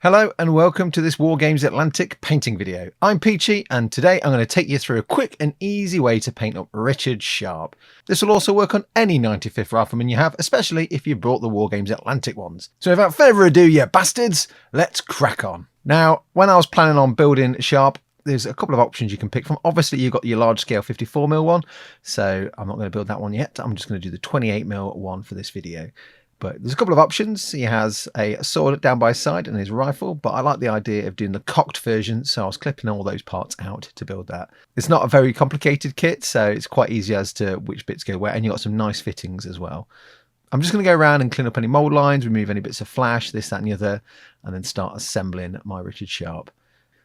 Hello and welcome to this Wargames Atlantic painting video. I'm Peachy and today I'm going to take you through a quick and easy way to paint up Richard Sharpe. This will also work on any 95th Rifleman you have, especially if you brought the Wargames Atlantic ones. So without further ado, you bastards, let's crack on. Now, when I was planning on building Sharpe, there's a couple of options you can pick from. Obviously, you've got your large scale 54mm one, so I'm not going to build that one yet. I'm just going to do the 28mm one for this video. But there's a couple of options. He has a sword down by his side and his rifle, but I like the idea of doing the cocked version, so I was clipping all those parts out to build that. It's not a very complicated kit, so it's quite easy as to which bits go where, and you've got some nice fittings as well. I'm just going to go around and clean up any mould lines, remove any bits of flash, this, that and the other, and then start assembling my Richard Sharpe.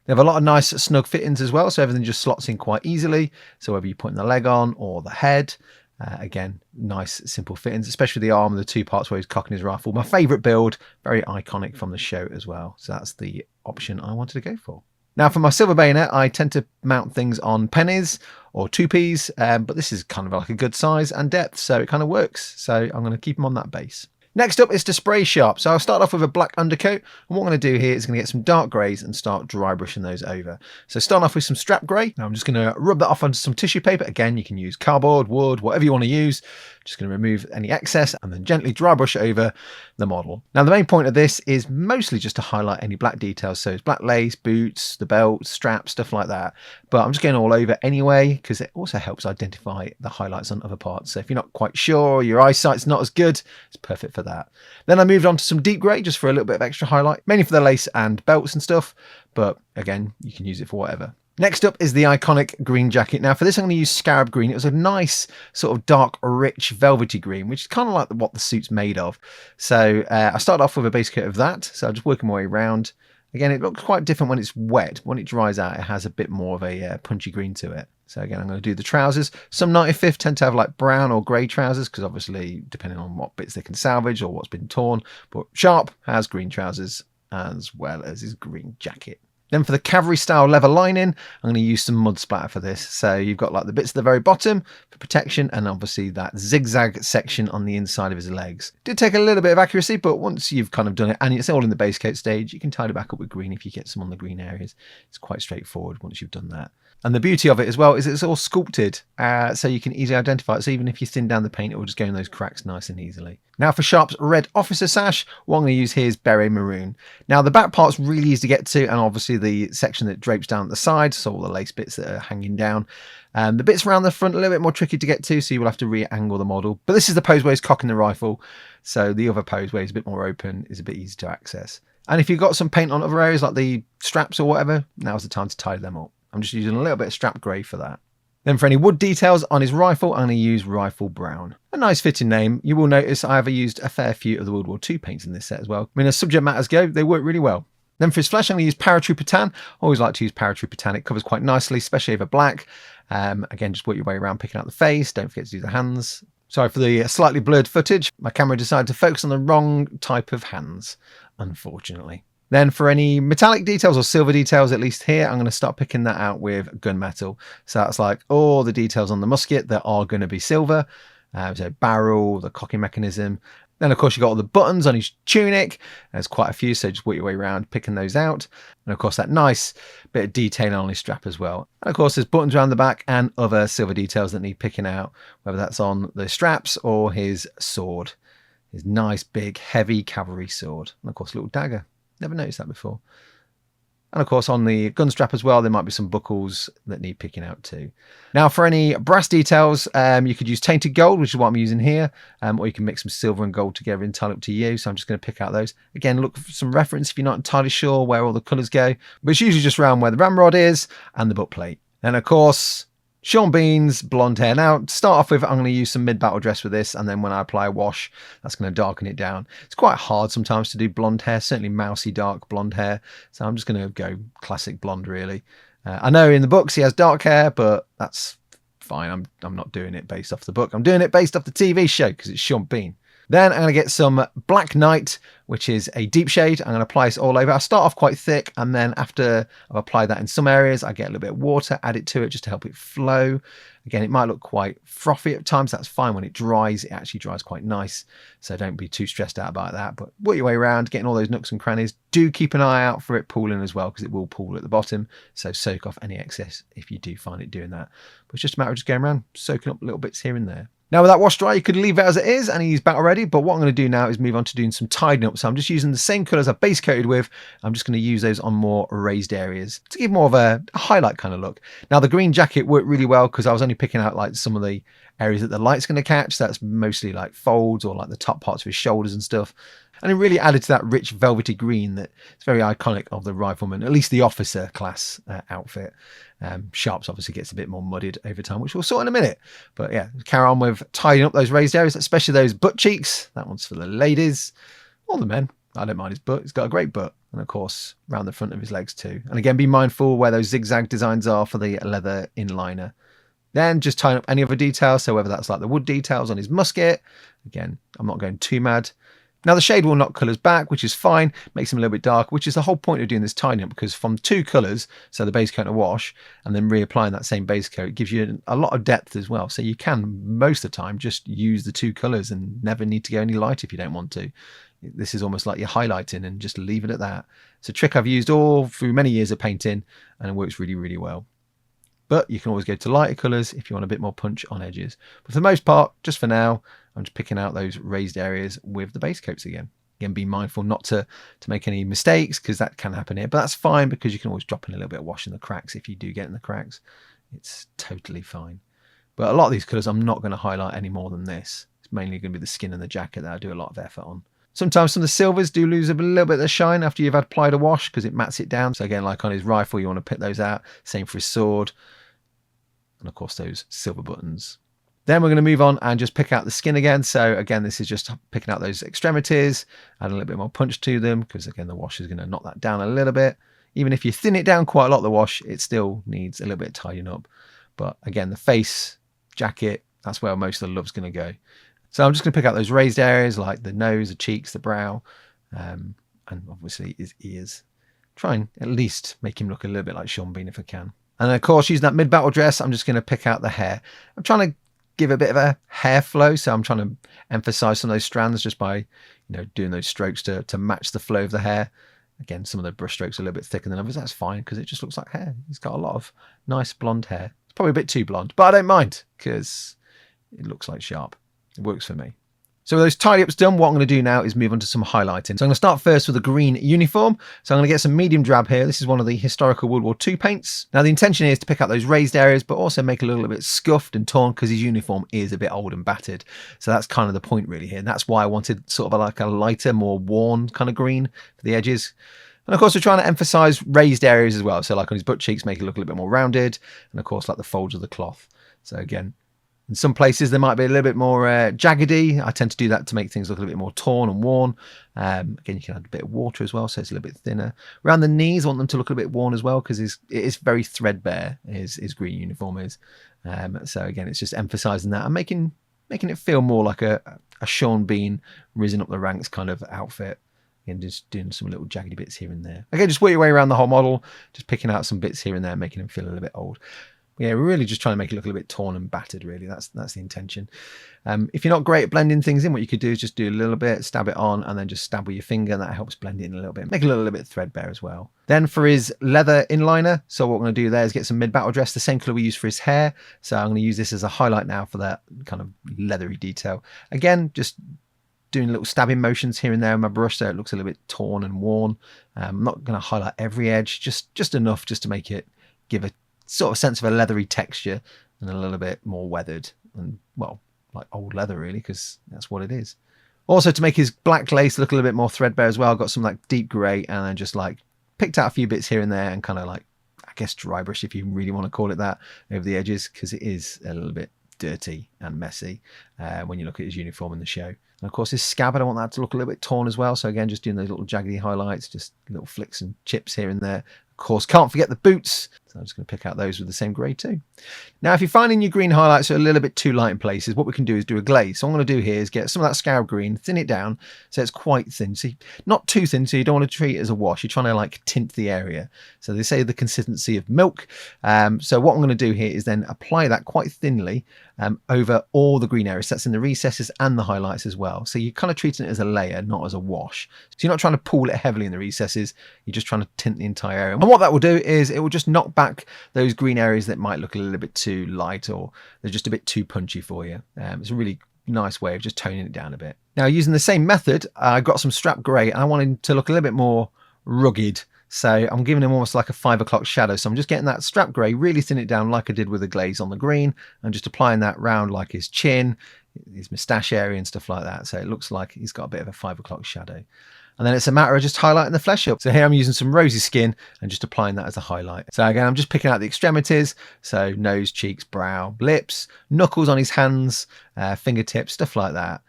They have a lot of nice snug fittings as well, so everything just slots in quite easily. So whether you're putting the leg on or the head, again, nice simple fittings, especially the arm and the two parts where he's cocking his rifle. My favourite build, very iconic from the show as well. So that's the option I wanted to go for. Now for my silver bayonet, I tend to mount things on pennies or 2p's, but this is kind of like a good size and depth, so it kind of works. So I'm going to keep them on that base. Next up is to spray Sharpe. So I'll start off with a black undercoat. And what I'm going to do here is going to get some dark greys and start dry brushing those over. So starting off with some strap grey. Now I'm just going to rub that off onto some tissue paper. Again, you can use cardboard, wood, whatever you want to use. Just going to remove any excess and then gently dry brush over the model. Now the main point of this is mostly just to highlight any black details. So it's black lace, boots, the belt, straps, stuff like that. But I'm just going all over anyway because it also helps identify the highlights on other parts. So if you're not quite sure, your eyesight's not as good, it's perfect for that. Then I moved on to some deep grey just for a little bit of extra highlight, mainly for the lace and belts and stuff, but again, you can use it for whatever. Next up is the iconic green jacket. Now for this I'm going to use scarab green. It was a nice sort of dark, rich, velvety green, which is kind of like what the suit's made of. So I started off with a base coat of that, so I'm just working my way around. Again, it looks quite different when it's wet. When it dries out, it has a bit more of a punchy green to it. So again, I'm going to do the trousers. Some 95th tend to have like brown or grey trousers because obviously depending on what bits they can salvage or what's been torn. But Sharpe has green trousers as well as his green jacket. Then for the cavalry style leather lining, I'm going to use some mud splatter for this. So you've got like the bits at the very bottom for protection and obviously that zigzag section on the inside of his legs. Did take a little bit of accuracy, but once you've kind of done it and it's all in the base coat stage, you can tidy back up with green if you get some on the green areas. It's quite straightforward once you've done that. And the beauty of it as well is it's all sculpted, so you can easily identify it. So even if you thin down the paint, it will just go in those cracks nice and easily. Now for Sharpe's red officer sash, what I'm going to use here is beret maroon. Now the back part's really easy to get to, and obviously the section that drapes down at the side, so all the lace bits that are hanging down. The bits around the front a little bit more tricky to get to, so you will have to re-angle the model. But this is the pose where he's cocking the rifle, so the other pose where he's a bit more open is a bit easy to access. And if you've got some paint on other areas like the straps or whatever, now's the time to tidy them up. I'm just using a little bit of strap grey for that. Then for any wood details on his rifle, I'm going to use Rifle Brown. A nice fitting name. You will notice I have used a fair few of the World War II paints in this set as well. I mean, as subject matters go, they work really well. Then for his flesh, I'm going to use Paratrooper Tan. I always like to use Paratrooper Tan. It covers quite nicely, especially over black. Again, just work your way around picking out the face. Don't forget to do the hands. Sorry for the slightly blurred footage. My camera decided to focus on the wrong type of hands, unfortunately. Then for any metallic details or silver details, at least here, I'm going to start picking that out with gunmetal. So that's like all the details on the musket that are going to be silver. So barrel, the cocking mechanism. Then of course you've got all the buttons on his tunic. There's quite a few, so just work your way around picking those out. And of course that nice bit of detailing on his strap as well. And of course there's buttons around the back and other silver details that need picking out, whether that's on the straps or his sword. His nice big heavy cavalry sword. And of course a little dagger. Never noticed that before. And of course on the gun strap as well, there might be some buckles that need picking out too. Now for any brass details, you could use tainted gold, which is what I'm using here, or you can mix some silver and gold together, entirely up to you. So I'm just going to pick out those. Again, look for some reference if you're not entirely sure where all the colours go, but it's usually just around where the ramrod is and the butt plate. And of course, Sean Bean's blonde hair. Now, to start off with, I'm going to use some mid-battle dress with this, and then when I apply a wash, that's going to darken it down. It's quite hard sometimes to do blonde hair, certainly mousy dark blonde hair, so I'm just going to go classic blonde, really. I know in the books he has dark hair, but that's fine. I'm not doing it based off the book. I'm doing it based off the TV show, because it's Sean Bean. Then I'm going to get some Black Knight, which is a deep shade. I'm going to apply this all over. I start off quite thick, and then after I've applied that in some areas, I get a little bit of water, add it to it just to help it flow. Again, it might look quite frothy at times. That's fine. When it dries, it actually dries quite nice. So don't be too stressed out about that. But work your way around, getting all those nooks and crannies. Do keep an eye out for it pooling as well, because it will pool at the bottom. So soak off any excess if you do find it doing that. But it's just a matter of just going around, soaking up little bits here and there. Now with that wash dry, you could leave it as it is and he's back already, but what I'm going to do now is move on to doing some tidying up. So I'm just using the same colours I base coated with. I'm just going to use those on more raised areas to give more of a highlight kind of look. Now the green jacket worked really well because I was only picking out like some of the areas that the light's going to catch. That's mostly like folds or like the top parts of his shoulders and stuff. And it really added to that rich velvety green that it's very iconic of the Rifleman, at least the officer class outfit. Sharpe's obviously gets a bit more muddied over time, which we'll sort in a minute. But yeah, carry on with tidying up those raised areas, especially those butt cheeks. That one's for the ladies or the men. I don't mind his butt. He's got a great butt. And of course, around the front of his legs too. And again, be mindful where those zigzag designs are for the leather inliner. Then just tying up any other details. So whether that's like the wood details on his musket. Again, I'm not going too mad. Now the shade will knock colours back, which is fine, makes them a little bit dark, which is the whole point of doing this tidying up, because from two colours, so the base coat and a wash, and then reapplying that same base coat gives you a lot of depth as well. So you can, most of the time, just use the two colours and never need to go any light if you don't want to. This is almost like you're highlighting and just leave it at that. It's a trick I've used all through many years of painting, and it works really, really well. But you can always go to lighter colours if you want a bit more punch on edges. But for the most part, just for now, I'm just picking out those raised areas with the base coats again. Again, be mindful not to make any mistakes, because that can happen here. But that's fine, because you can always drop in a little bit of wash in the cracks if you do get in the cracks. It's totally fine. But a lot of these colours I'm not going to highlight any more than this. It's mainly going to be the skin and the jacket that I do a lot of effort on. Sometimes some of the silvers do lose a little bit of the shine after you've applied a wash, because it mats it down. So again, like on his rifle, you want to pick those out. Same for his sword. And of course those silver buttons. Then we're going to move on and just pick out the skin again. So again, this is just picking out those extremities, add a little bit more punch to them, because again, the wash is going to knock that down a little bit. Even if you thin it down quite a lot, the wash, it still needs a little bit of tidying up. But again, the face, jacket, that's where most of the love's going to go. So I'm just going to pick out those raised areas like the nose, the cheeks, the brow, and obviously his ears. Try and at least make him look a little bit like Sean Bean if I can. And of course, using that mid-battle dress, I'm just going to pick out the hair. I'm trying to give a bit of a hair flow, so I'm trying to emphasize some of those strands just by, doing those strokes to match the flow of the hair. Again, some of the brush strokes are a little bit thicker than others. That's fine, because it just looks like hair. He's got a lot of nice blonde hair. It's probably a bit too blonde, but I don't mind, because it looks like Sharpe. It works for me. So with those tidy ups done, what I'm going to do now is move on to some highlighting. So I'm going to start first with a green uniform. So I'm going to get some medium drab here. This is one of the historical World War II paints. Now the intention is to pick out those raised areas, but also make it a little bit scuffed and torn, because his uniform is a bit old and battered. So that's kind of the point really here. And that's why I wanted sort of like a lighter, more worn kind of green for the edges. And of course, we're trying to emphasize raised areas as well. So like on his butt cheeks, make it look a little bit more rounded. And of course, like the folds of the cloth. So again, in some places, they might be a little bit more jaggedy. I tend to do that to make things look a little bit more torn and worn. Again, you can add a bit of water as well, so it's a little bit thinner. Around the knees, I want them to look a bit worn as well, because it is very threadbare, his green uniform is. So again, it's just emphasising that and making it feel more like a Sean Bean risen up the ranks kind of outfit. Again, just doing some little jaggedy bits here and there. Again, just work your way around the whole model, just picking out some bits here and there, making him feel a little bit old. Yeah, we're really just trying to make it look a little bit torn and battered, really. That's the intention. If you're not great at blending things in, what you could do is just do a little bit, stab it on, and then just stab with your finger, and that helps blend it in a little bit. Make it a little bit threadbare as well. Then for his leather inliner, so what we're going to do there is get some mid-battle dress, the same colour we used for his hair. So I'm going to use this as a highlight now for that kind of leathery detail. Again, just doing little stabbing motions here and there with my brush so it looks a little bit torn and worn. I'm not going to highlight every edge, just enough just to make it give a sort of sense of a leathery texture and a little bit more weathered and, well, like old leather really, because that's what it is. Also, to make his black lace look a little bit more threadbare as well, I've got some like deep grey and then just like picked out a few bits here and there and kind of like, I guess, dry brush, if you really want to call it that, over the edges, because it is a little bit dirty and messy when you look at his uniform in the show. And of course his scabbard, I want that to look a little bit torn as well, so again, just doing those little jaggedy highlights, just little flicks and chips here and there. Of course, can't forget the boots. So So I'm just going to pick out those with the same grey too. Now, if you're finding your green highlights are a little bit too light in places, what we can do is do a glaze. So what I'm going to do here is get some of that scarab green, thin it down so it's quite thin. See, not too thin, so you don't want to treat it as a wash. You're trying to like tint the area. So they say the consistency of milk. So what I'm going to do here is then apply that quite thinly over all the green areas. That's in the recesses and the highlights as well. So you're kind of treating it as a layer, not as a wash. So you're not trying to pool it heavily in the recesses. You're just trying to tint the entire area. And what that will do is it will just knock back those green areas that might look a little bit too light or they're just a bit too punchy for you. It's a really nice way of just toning it down a bit. Now, using the same method, I got some strap grey and I want him to look a little bit more rugged. So I'm giving him almost like a 5 o'clock shadow. So I'm just getting that strap grey, really thin it down like I did with the glaze on the green, and just applying that round like his chin, his moustache area and stuff like that. So it looks like he's got a bit of a 5 o'clock shadow. And then it's a matter of just highlighting the flesh up. So here I'm using some rosy skin and just applying that as a highlight. So again, I'm just picking out the extremities. So nose, cheeks, brow, lips, knuckles on his hands, fingertips, stuff like that.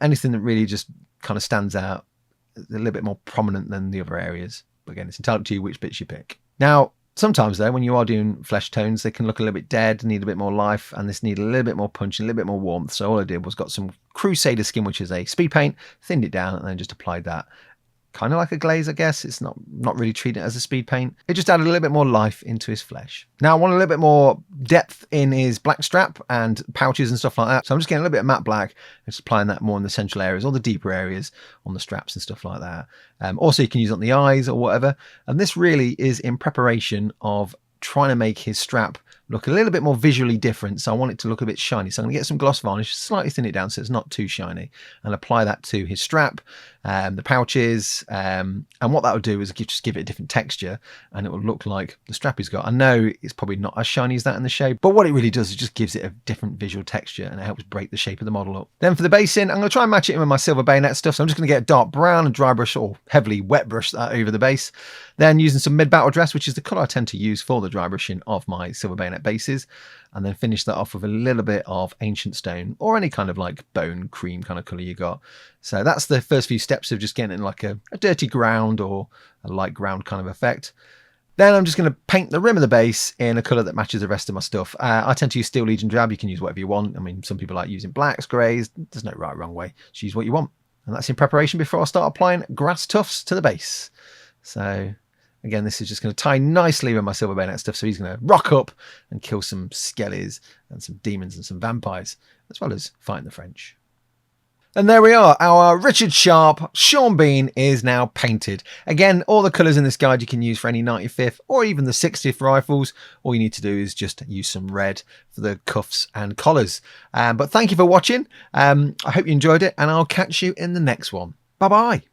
Anything that really just kind of stands out a little bit more prominent than the other areas. But again, it's entirely to you which bits you pick. Now, sometimes though, when you are doing flesh tones, they can look a little bit dead, need a bit more life, and this need a little bit more punch and a little bit more warmth. So all I did was got some Crusader skin, which is a speed paint, thinned it down, and then just applied that. Kind of like a glaze, I guess. It's not really treating it as a speed paint. It just added a little bit more life into his flesh. Now I want a little bit more depth in his black strap and pouches and stuff like that. So I'm just getting a little bit of matte black and just applying that more in the central areas, all the deeper areas on the straps and stuff like that. Also, you can use it on the eyes or whatever. And this really is in preparation of trying to make his strap look a little bit more visually different. So I want it to look a bit shiny. So I'm going to get some gloss varnish, slightly thin it down so it's not too shiny, and apply that to his strap, the pouches, and what that will do is just give it a different texture, and it will look like the strap he's got. I know it's probably not as shiny as that in the shape, but what it really does is just gives it a different visual texture, and it helps break the shape of the model up. Then for the basing, I'm going to try and match it in with my silver bayonet stuff. So I'm just going to get a dark brown and dry brush or heavily wet brush that over the base. Then using some mid-battle dress, which is the colour I tend to use for the dry brushing of my silver bayonet bases, and then finish that off with a little bit of ancient stone or any kind of like bone cream kind of colour you got. So that's the first few steps of just getting like a dirty ground or a light ground kind of effect. Then I'm just going to paint the rim of the base in a colour that matches the rest of my stuff. I tend to use Steel Legion Drab. You can use whatever you want. I mean, some people like using blacks, greys. There's no right or wrong way. Just use what you want. And that's in preparation before I start applying grass tufts to the base. So again, this is just going to tie nicely with my silver bayonet stuff. So he's going to rock up and kill some skellies and some demons and some vampires, as well as fighting the French. And there we are. Our Richard Sharpe Sean Bean is now painted. Again, all the colours in this guide you can use for any 95th or even the 60th rifles. All you need to do is just use some red for the cuffs and collars. But thank you for watching. I hope you enjoyed it, and I'll catch you in the next one. Bye-bye.